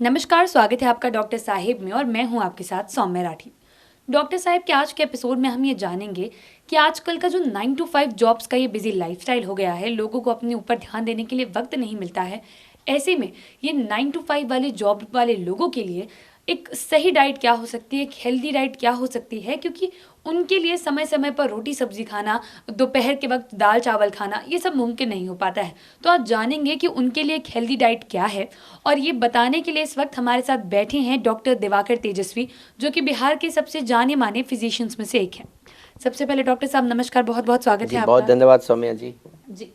नमस्कार, स्वागत है आपका डॉक्टर साहिब में और मैं हूं आपके साथ सौम्य राठी। डॉक्टर साहिब के आज के एपिसोड में हम ये जानेंगे कि आजकल का जो 9 to 5 जॉब्स का ये बिजी लाइफस्टाइल हो गया है, लोगों को अपने ऊपर ध्यान देने के लिए वक्त नहीं मिलता है। ऐसे में ये 9 to 5 वाले जॉब वाले लोगों के लिए एक सही डाइट क्या हो सकती है, एक हेल्दी डाइट क्या हो सकती है, क्योंकि उनके लिए समय समय पर रोटी सब्जी खाना, दोपहर के वक्त दाल चावल खाना, ये सब मुमकिन नहीं हो पाता है। तो आज जानेंगे कि उनके लिए एक हेल्दी डाइट क्या है, और ये बताने के लिए इस वक्त हमारे साथ बैठे हैं डॉक्टर दिवाकर तेजस्वी, जो कि बिहार के सबसे जाने माने फिजिशियंस में से एक हैं। सबसे पहले डॉक्टर साहब नमस्कार, बहुत बहुत स्वागत जी, है बहुत आपका। धन्यवाद सौम्या जी। जी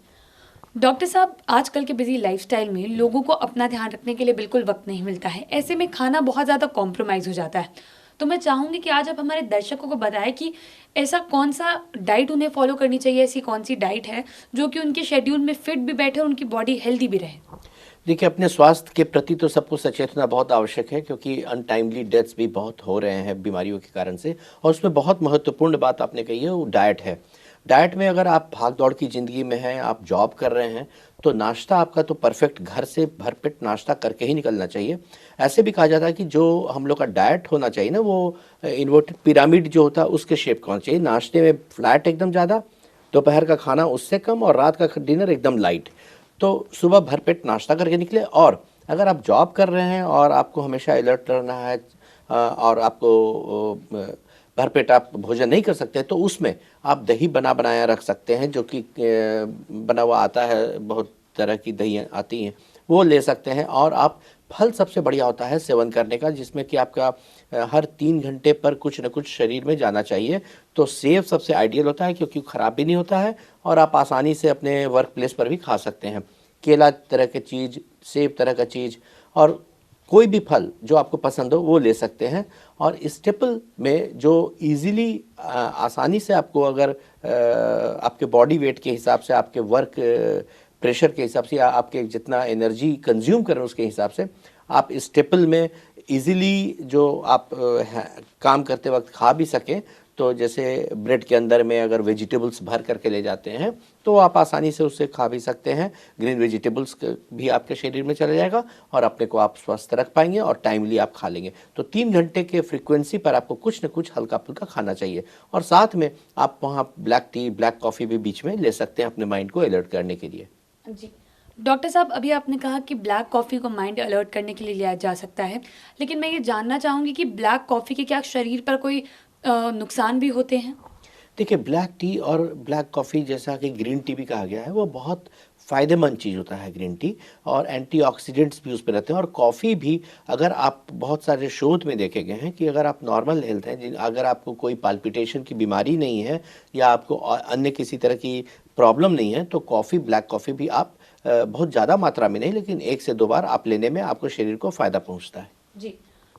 डॉक्टर साहब, आजकल के बिजी लाइफस्टाइल में लोगों को अपना ध्यान रखने के लिए बिल्कुल वक्त नहीं मिलता है। ऐसे में खाना बहुत ज़्यादा कॉम्प्रोमाइज़ हो जाता है। तो मैं चाहूँगी कि आज आप हमारे दर्शकों को बताएं कि ऐसा कौन सा डाइट उन्हें फॉलो करनी चाहिए, ऐसी कौन सी डाइट है जो कि उनके शेड्यूल में फिट भी बैठे और उनकी बॉडी हेल्दी भी रहे। देखिए, अपने स्वास्थ्य के प्रति तो सबको सचेत होना बहुत आवश्यक है, क्योंकि अनटाइमली डेथ्स भी बहुत हो रहे हैं बीमारियों के कारण से। और उसमें बहुत महत्वपूर्ण बात आपने कही है, वो डाइट है। डाइट में अगर आप भाग दौड़ की ज़िंदगी में हैं, आप जॉब कर रहे हैं, तो नाश्ता आपका तो परफेक्ट घर से भरपेट नाश्ता करके ही निकलना चाहिए। ऐसे भी कहा जाता है कि जो हम लोग का डाइट होना चाहिए ना, वो इन्वर्टेड पिरामिड जो होता है उसके शेप का होना चाहिए। नाश्ते में फ्लैट एकदम ज़्यादा, दोपहर का खाना उससे कम और रात का डिनर एकदम लाइट। तो सुबह भरपेट नाश्ता करके निकले। और अगर आप जॉब कर रहे हैं और आपको हमेशा अलर्ट रहना है, और आपको भरपेट आप भोजन नहीं कर सकते, तो उसमें आप दही बनाया रख सकते हैं, जो कि बना हुआ आता है, बहुत तरह की दही आती हैं, वो ले सकते हैं। और आप फल सबसे बढ़िया होता है सेवन करने का, जिसमें कि आपका हर 3 घंटे पर कुछ न कुछ शरीर में जाना चाहिए। तो सेब सबसे आइडियल होता है, क्योंकि ख़राब भी नहीं होता है और आप आसानी से अपने वर्क प्लेस पर भी खा सकते हैं। केला तरह की चीज़, सेब तरह का चीज़, और कोई भी फल जो आपको पसंद हो वो ले सकते हैं। और स्टेपल में जो इजीली आसानी से आपको, अगर आपके बॉडी वेट के हिसाब से, आपके वर्क प्रेशर के हिसाब से, या आपके जितना एनर्जी कंज्यूम करें उसके हिसाब से, आप स्टेपल में इजीली जो आप काम करते वक्त खा भी सकें। तो जैसे ब्रेड के अंदर में अगर वेजिटेबल्स भर करके ले जाते हैं, तो आप आसानी से उससे खा भी सकते हैं। ग्रीन वेजिटेबल्स भी आपके शरीर में चला जाएगा और अपने को आप स्वस्थ रख पाएंगे और टाइमली आप खा लेंगे। तो 3 घंटे के फ्रीक्वेंसी पर आपको कुछ न कुछ हल्का फुल्का खाना चाहिए। और साथ में आप वहाँ ब्लैक टी, ब्लैक कॉफ़ी भी बीच में ले सकते हैं अपने माइंड को अलर्ट करने के लिए। जी डॉक्टर साहब, अभी आपने कहा कि ब्लैक कॉफ़ी को माइंड अलर्ट करने के लिए लिया जा सकता है, लेकिन मैं ये जानना चाहूँगी कि ब्लैक कॉफ़ी के क्या शरीर पर कोई नुकसान भी होते हैं। देखिए, ब्लैक टी और ब्लैक कॉफ़ी, जैसा कि ग्रीन टी भी कहा गया है, वो बहुत फ़ायदेमंद चीज़ होता है ग्रीन टी। और एंटीऑक्सीडेंट्स भी उसमें रहते हैं। और कॉफ़ी भी, अगर आप बहुत सारे शोध में देखे गए हैं कि अगर आप नॉर्मल हेल्थ हैं, अगर आपको कोई पाल्पिटेशन की बीमारी नहीं है, या आपको अन्य किसी तरह की प्रॉब्लम नहीं है, तो कॉफ़ी, ब्लैक कॉफ़ी भी आप बहुत ज़्यादा मात्रा में नहीं, लेकिन 1 से 2 बार आप लेने में आपको शरीर को फ़ायदा पहुँचता है। जी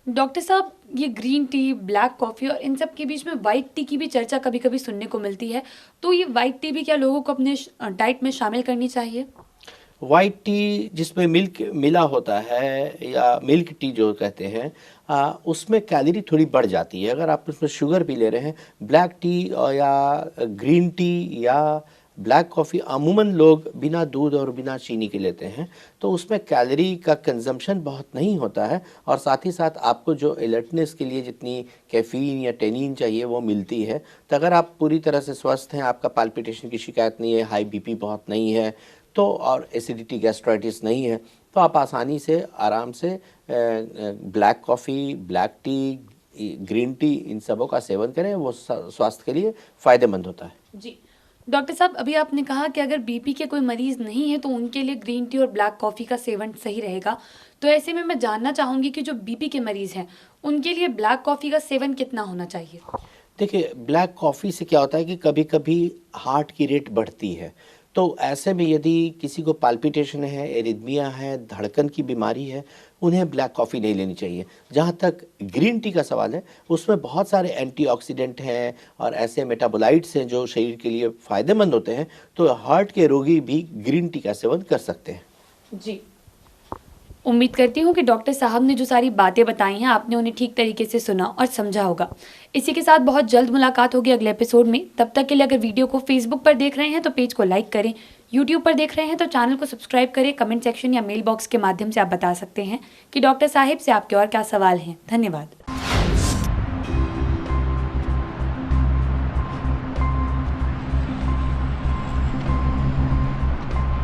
डॉक्टर साहब, ये ग्रीन टी, ब्लैक कॉफ़ी और इन सब के बीच में वाइट टी की भी चर्चा कभी कभी सुनने को मिलती है। तो ये वाइट टी भी क्या लोगों को अपने डाइट में शामिल करनी चाहिए। वाइट टी जिसमें मिल्क मिला होता है, या मिल्क टी जो कहते हैं, उसमें कैलोरी थोड़ी बढ़ जाती है अगर आप उसमें शुगर भी ले रहे हैं। ब्लैक टी या ग्रीन टी या ब्लैक कॉफ़ी अमूमन लोग बिना दूध और बिना चीनी के लेते हैं, तो उसमें कैलोरी का कंजम्पशन बहुत नहीं होता है। और साथ ही साथ आपको जो अलर्टनेस के लिए जितनी कैफ़ीन या टेनिन चाहिए वो मिलती है। तो अगर आप पूरी तरह से स्वस्थ हैं, आपका पाल्पिटेशन की शिकायत नहीं है, हाई बीपी बहुत नहीं है, तो और एसिडिटी, गैस्ट्राइटिस नहीं है, तो आप आसानी से, आराम से black coffee, black tea, green tea, इन सबों का सेवन करें। वो स्वास्थ्य के लिए फ़ायदेमंद होता है। जी डॉक्टर साहब, अभी आपने कहा कि अगर बीपी के कोई मरीज नहीं है तो उनके लिए ग्रीन टी और ब्लैक कॉफ़ी का सेवन सही रहेगा। तो ऐसे में मैं जानना चाहूँगी कि जो बीपी के मरीज हैं उनके लिए ब्लैक कॉफ़ी का सेवन कितना होना चाहिए। देखिए, ब्लैक कॉफ़ी से क्या होता है कि कभी कभी हार्ट की रेट बढ़ती है। तो ऐसे में यदि किसी को पाल्पिटेशन है, एरिथमिया है, धड़कन की बीमारी है, उन्हें ब्लैक कॉफ़ी नहीं लेनी चाहिए। जहाँ तक ग्रीन टी का सवाल है, उसमें बहुत सारे एंटीऑक्सीडेंट हैं और ऐसे मेटाबोलाइट्स हैं जो शरीर के लिए फ़ायदेमंद होते हैं। तो हार्ट के रोगी भी ग्रीन टी का सेवन कर सकते हैं। जी उम्मीद करती हूँ कि डॉक्टर साहब ने जो सारी बातें बताई हैं आपने उन्हें ठीक तरीके से सुना और समझा होगा। इसी के साथ बहुत जल्द मुलाकात होगी अगले एपिसोड में। तब तक के लिए अगर वीडियो को फेसबुक पर देख रहे हैं तो पेज को लाइक करें, यूट्यूब पर देख रहे हैं तो चैनल को सब्सक्राइब करें। कमेंट सेक्शन या मेल बॉक्स के माध्यम से आप बता सकते हैं कि डॉक्टर साहिब से आपके और क्या सवाल हैं। धन्यवाद।